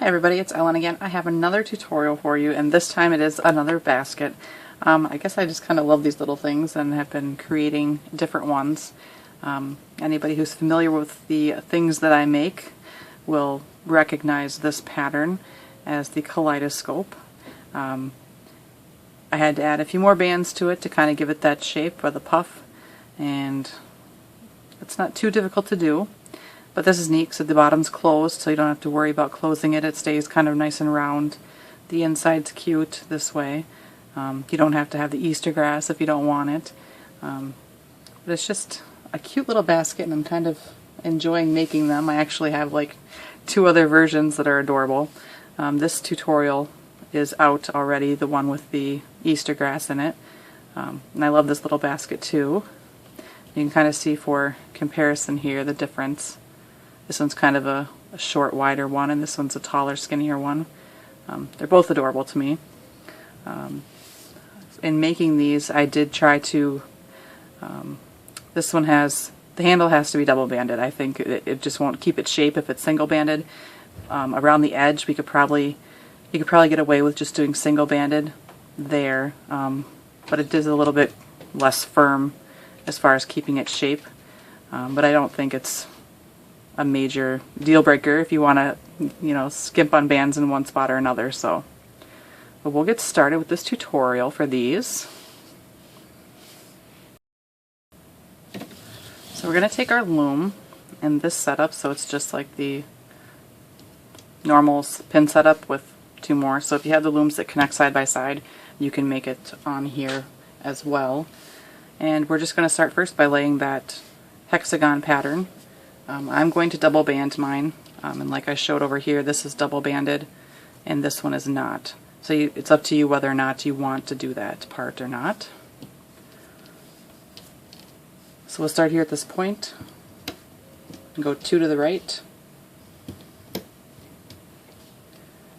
Hi everybody, it's Ellen again. I have another tutorial for you, and this time it is another basket. I guess I just kind of love these little things and have been creating different ones. Anybody who's familiar with the things that I make will recognize this pattern as the Kaleidoscope. I had to add a few more bands to it to kind of give it that shape for the puff, and it's not too difficult to do. But this is neat, so the bottom's closed, so you don't have to worry about closing it. It stays kind of nice and round. The inside's cute this way. You don't have to have the Easter grass if you don't want it. But it's just a cute little basket, and I'm kind of enjoying making them. I actually have like 2 other versions that are adorable. This tutorial is out already, the one with the Easter grass in it. And I love this little basket too. You can kind of see for comparison here the difference. This one's kind of a short, wider one, and this one's a taller, skinnier one. They're both adorable to me. In making these, I did try to, this one has, the handle has to be double banded. I think it just won't keep its shape if it's single banded. Around the edge, you could probably get away with just doing single banded there, but it is a little bit less firm as far as keeping its shape. But I don't think it's a major deal breaker if you want to, skimp on bands in one spot or another. So, but we'll get started with this tutorial for these. So we're going to take our loom in this setup, so it's just like the normal pin setup with 2 more. So if you have the looms that connect side by side, you can make it on here as well. And we're just going to start first by laying that hexagon pattern. I'm going to double band mine, and like I showed over here, this is double banded and this one is not. So it's up to you whether or not you want to do that part or not. So we'll start here at this point and go 2 to the right,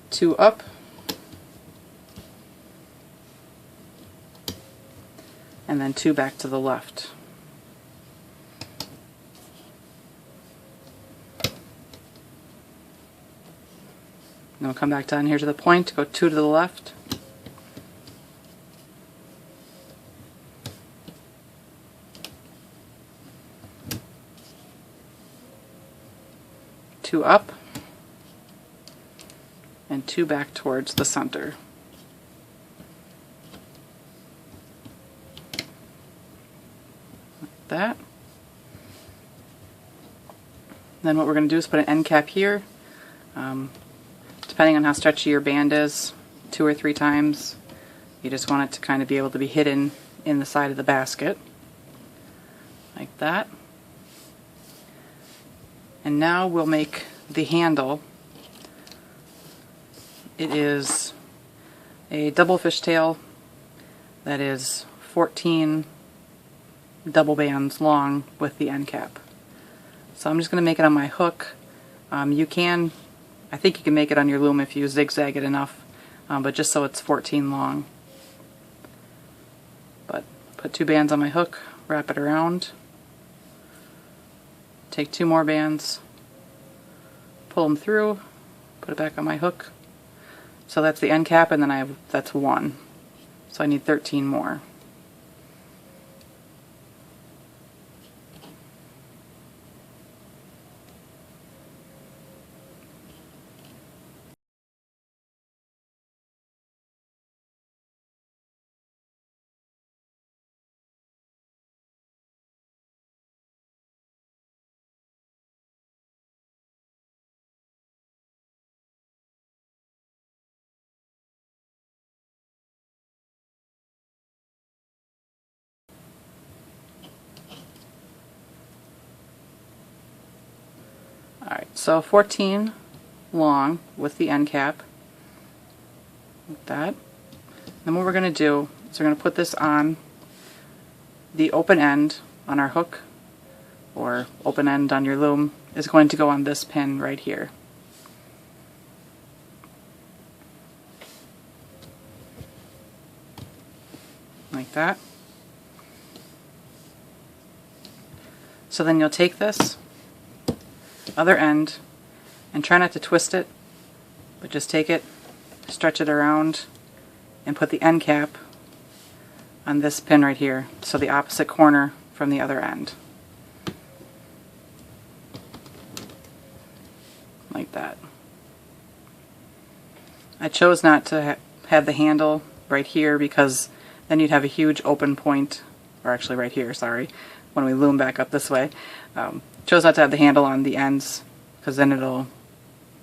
2 up, and then 2 back to the left. Then we'll come back down here to the point, go 2 to the left, two up, and 2 back towards the center. Like that. Then what we're going to do is put an end cap here. Depending on how stretchy your band is, 2 or 3 times. You just want it to kind of be able to be hidden in the side of the basket. Like that. And now we'll make the handle. It is a double fishtail that is 14 double bands long with the end cap. So I'm just going to make it on my hook. I think you can make it on your loom if you zigzag it enough, but just so it's 14 long. But put 2 bands on my hook, wrap it around, take 2 more bands, pull them through, put it back on my hook. So that's the end cap, and then that's 1. So I need 13 more. Alright, so 14 long with the end cap, like that. Then what we're going to do is we're going to put this on the open end on our hook, or open end on your loom is going to go on this pin right here. Like that. So then you'll take this other end and try not to twist it, But just take it, stretch it around, and put the end cap on this pin right here, so the opposite corner from the other end. Like that. I chose not to have the handle right here because then you'd have a huge open point, or actually right here, sorry, when we loom back up this way. Chose not to have the handle on the ends because then it'll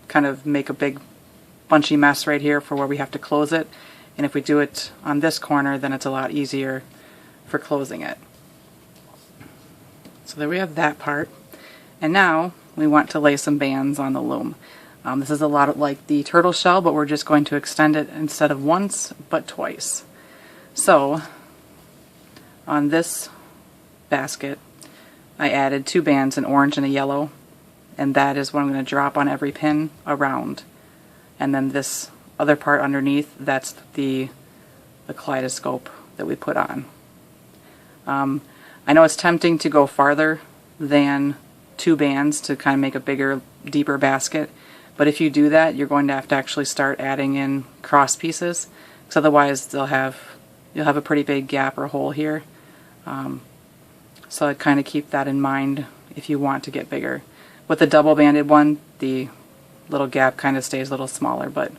kind of make a big bunchy mess right here for where we have to close it. And if we do it on this corner, then it's a lot easier for closing it. So there we have that part. And now we want to lay some bands on the loom. This is a lot like the turtle shell, but we're just going to extend it instead of once, but twice. So on this basket, I added 2 bands, an orange and a yellow, and that is what I'm going to drop on every pin around. And then this other part underneath, that's the kaleidoscope that we put on. I know it's tempting to go farther than 2 bands to kind of make a bigger, deeper basket, but if you do that, you're going to have to actually start adding in cross pieces, because otherwise you'll have a pretty big gap or hole here. So I'd kind of keep that in mind if you want to get bigger. With the double banded one, the little gap kind of stays a little smaller, but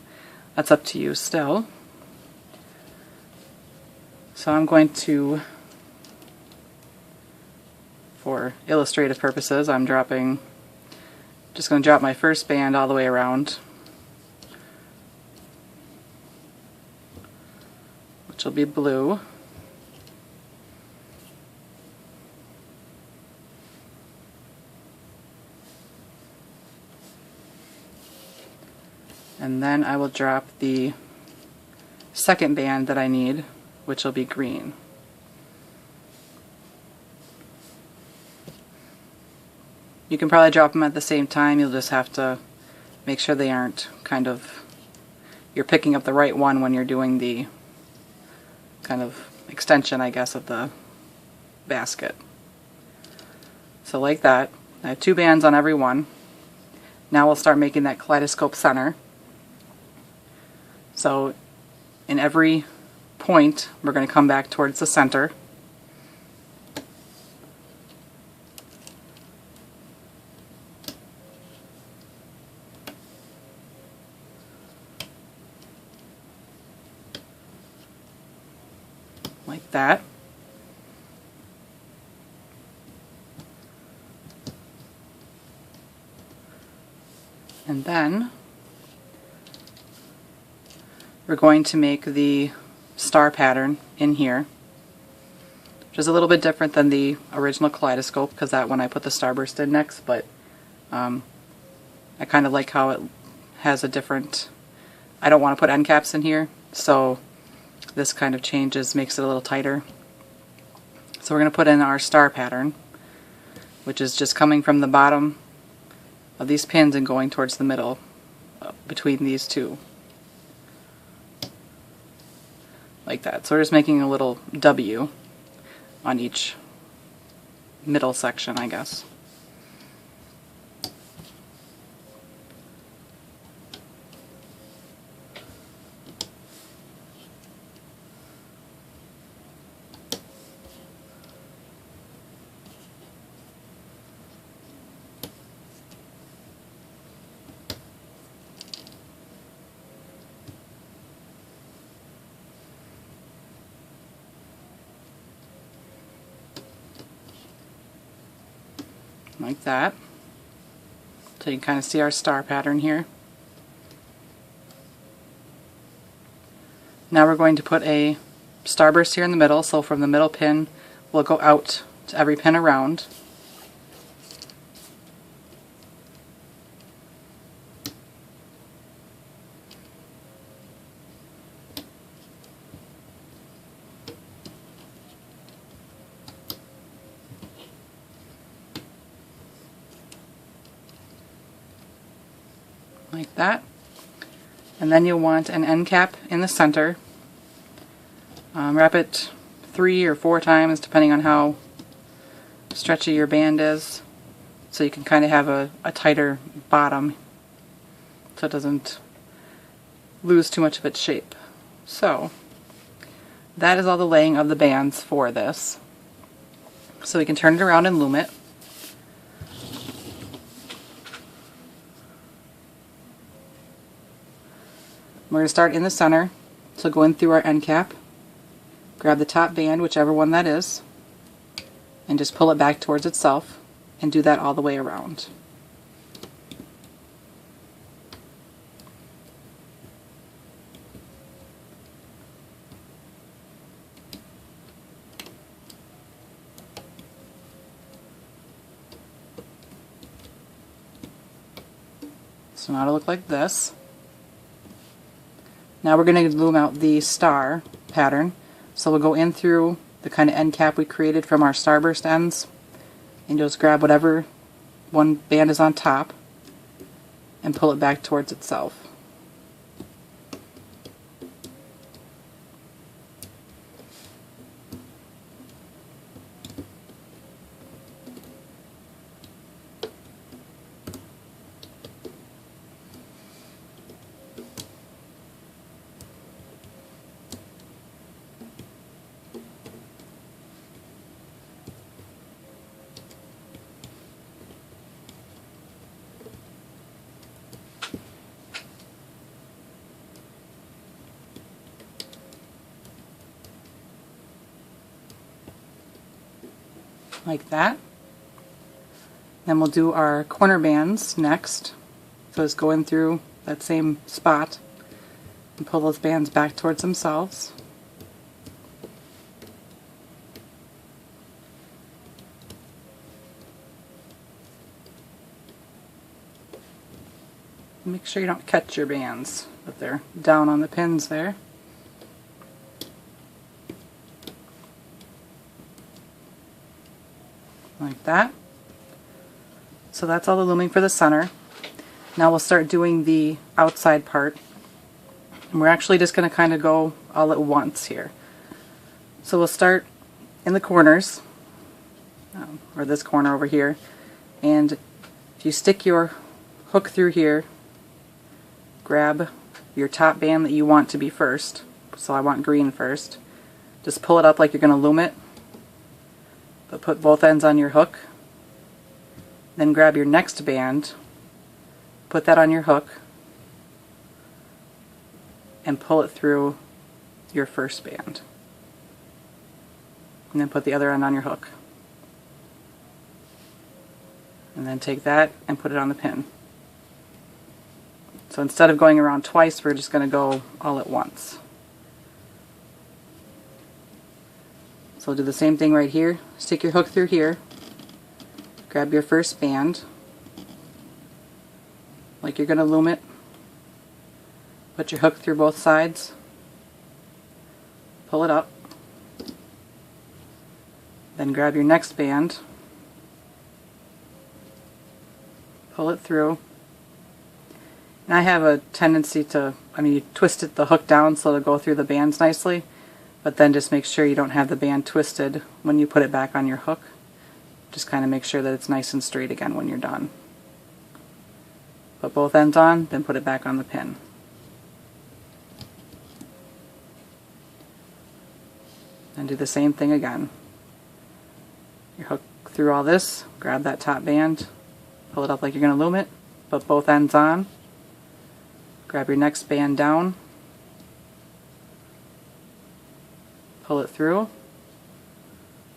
that's up to you still. So I'm going to, for illustrative purposes, I'm just going to drop my first band all the way around, which will be blue. And then I will drop the second band that I need, which will be green. You can probably drop them at the same time. You'll just have to make sure they aren't you're picking up the right one when you're doing the kind of extension, I guess, of the basket. So like that. I have 2 bands on every one. Now we'll start making that kaleidoscope center. So in every point, we're going to come back towards the center. Like that. And then we're going to make the star pattern in here, which is a little bit different than the original kaleidoscope because that one I put the starburst in next, but I kind of like how it has a different, I don't want to put end caps in here, so this kind of changes, makes it a little tighter. So we're going to put in our star pattern, which is just coming from the bottom of these pins and going towards the middle between these two. Like that. So we're just making a little W on each middle section, I guess. Like that. So you can kind of see our star pattern here. Now we're going to put a starburst here in the middle, so from the middle pin we'll go out to every pin around. Like that. And then you'll want an end cap in the center. Wrap it 3 or 4 times depending on how stretchy your band is, so you can kind of have a tighter bottom so it doesn't lose too much of its shape. So that is all the laying of the bands for this. So we can turn it around and loom it. We're going to start in the center, so go in through our end cap, grab the top band, whichever one that is, and just pull it back towards itself, and do that all the way around. So now it'll look like this. Now we're going to loom out the star pattern. So we'll go in through the kind of end cap we created from our starburst ends, and just grab whatever one band is on top and pull it back towards itself. Like that. Then we'll do our corner bands next. So just go in through that same spot and pull those bands back towards themselves. Make sure you don't catch your bands, but they're down on the pins there. Like that. So that's all the looming for the center. Now we'll start doing the outside part. And we're actually just going to kind of go all at once here. So we'll start in the corners, or this corner over here, and if you stick your hook through here, grab your top band that you want to be first. So I want green first. Just pull it up like you're going to loom it, but put both ends on your hook. Then grab your next band, put that on your hook, and pull it through your first band. And then put the other end on your hook. And then take that and put it on the pin. So instead of going around twice, we're just going to go all at once. So do the same thing right here. Stick your hook through here, grab your first band, like you're going to loom it, put your hook through both sides, pull it up, then grab your next band, pull it through. And I have a tendency to, you twist the hook down so it'll go through the bands nicely. But then just make sure you don't have the band twisted when you put it back on your hook. Just kind of make sure that it's nice and straight again when you're done. Put both ends on, then put it back on the pin. And do the same thing again. Your hook through all this, grab that top band, pull it up like you're going to loom it, put both ends on, grab your next band down, pull it through,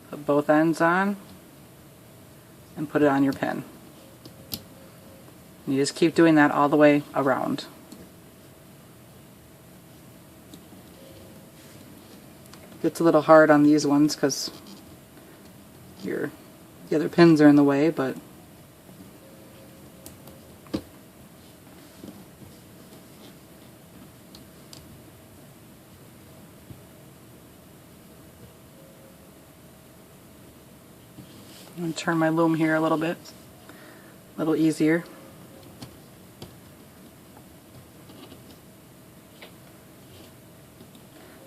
put both ends on, and put it on your pin. And you just keep doing that all the way around. It's a little hard on these ones because the other pins are in the way, but I'm going to turn my loom here a little bit, a little easier.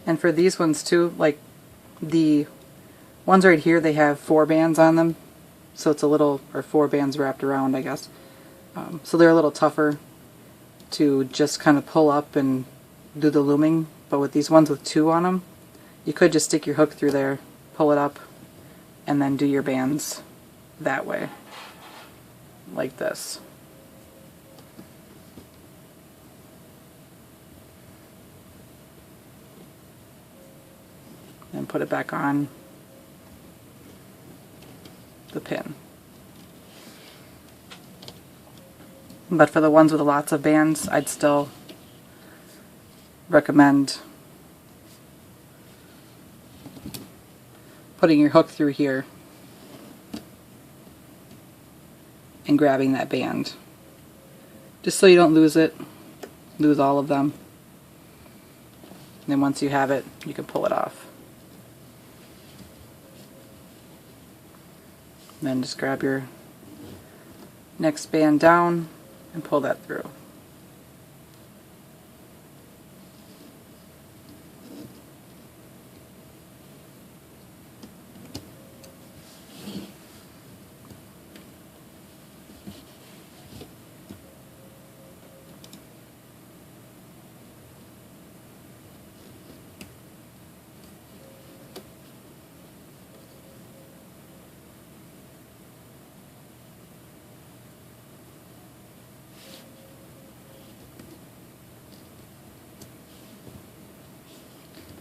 And for these ones too, like the ones right here, they have 4 bands on them, so it's a little, or 4 bands wrapped around, I guess. So they're a little tougher to just kind of pull up and do the looming, but with these ones with 2 on them, you could just stick your hook through there, pull it up, and then do your bands that way, like this. And put it back on the pin. But for the ones with lots of bands, I'd still recommend putting your hook through here and grabbing that band, just so you don't lose it, lose all of them. And then once you have it, you can pull it off. And then just grab your next band down and pull that through.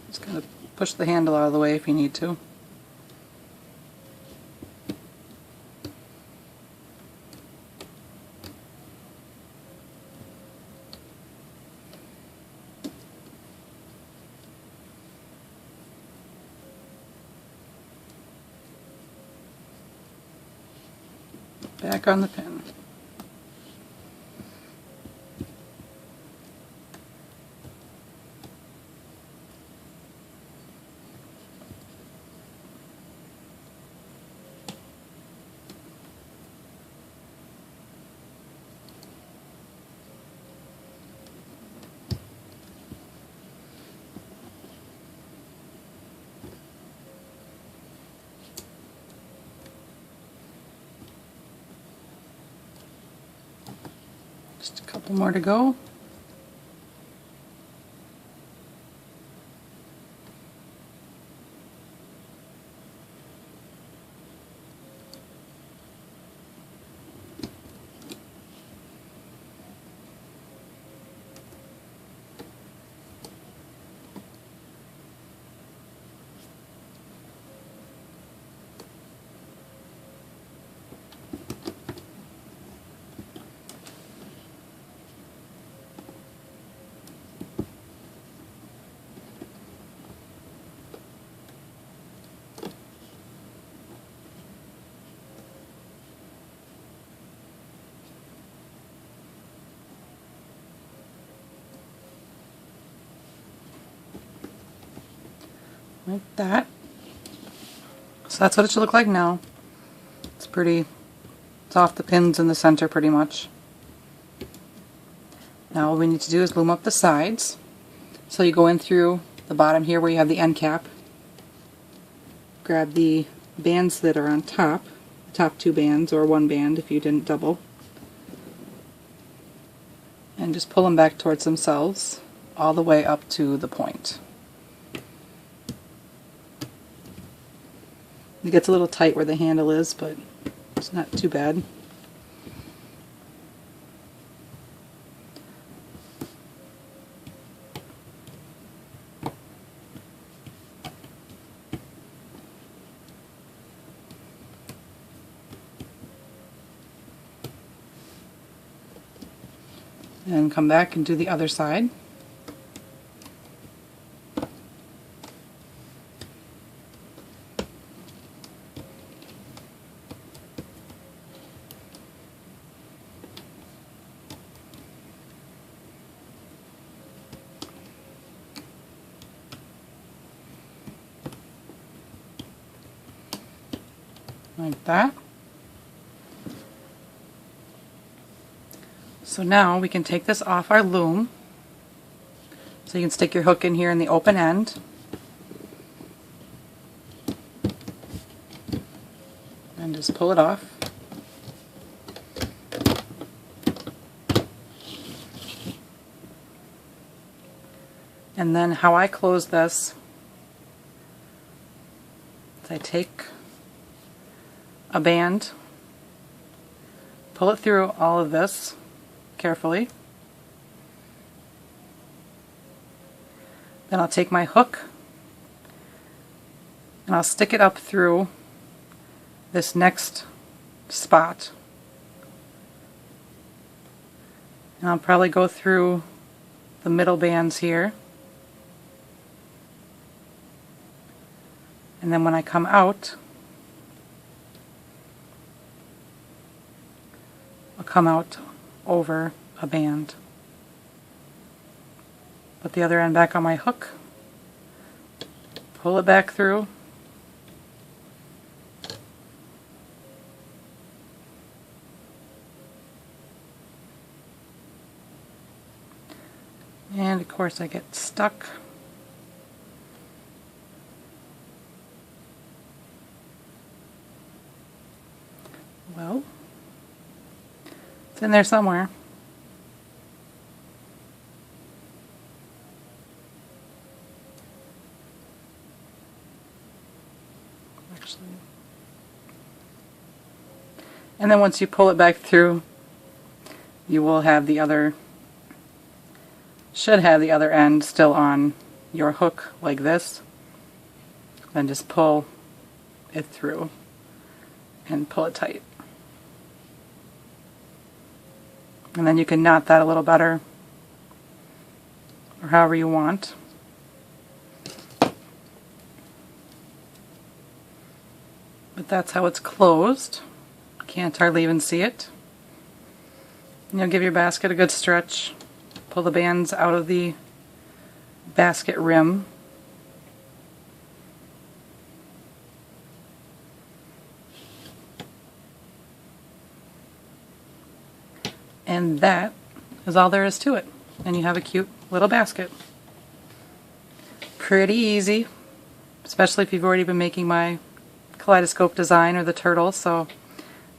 Just kind of push the handle out of the way if you need to. Back on the pin. Just a couple more to go. Like that. So that's what it should look like now. It's off the pins in the center pretty much. Now all we need to do is loom up the sides. So you go in through the bottom here where you have the end cap. Grab the bands that are on top, the top 2 bands, or 1 band if you didn't double. And just pull them back towards themselves all the way up to the point. It gets a little tight where the handle is, but it's not too bad. And come back and do the other side. Like that. So now we can take this off our loom. So you can stick your hook in here in the open end. And just pull it off. And then how I close this is I take a band, pull it through all of this carefully. Then I'll take my hook and I'll stick it up through this next spot. And I'll probably go through the middle bands here. And then when I come out, I'll come out over a band. Put the other end back on my hook, pull it back through, and of course I get stuck. Well, it's in there somewhere. And then once you pull it back through, you will have the other, should have the other end still on your hook like this. Then just pull it through and pull it tight. And then you can knot that a little better, or however you want. But that's how it's closed. Can't hardly even see it. And you'll give your basket a good stretch. Pull the bands out of the basket rim. And that is all there is to it. And you have a cute little basket. Pretty easy, especially if you've already been making my Kaleidoscope design or the turtle.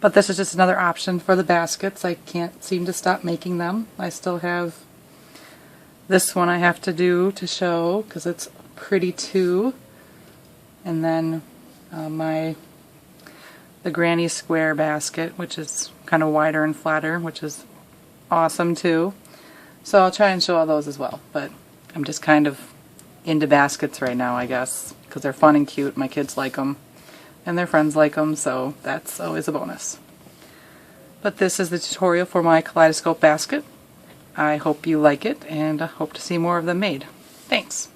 But this is just another option for the baskets. I can't seem to stop making them. I still have this one I have to do to show because it's pretty too. And then the granny square basket, which is kind of wider and flatter, which is awesome too. So I'll try and show all those as well. But I'm just kind of into baskets right now, I guess, because they're fun and cute. My kids like them. And their friends like them, so that's always a bonus. But this is the tutorial for my Kaleidoscope basket. I hope you like it, and I hope to see more of them made. Thanks!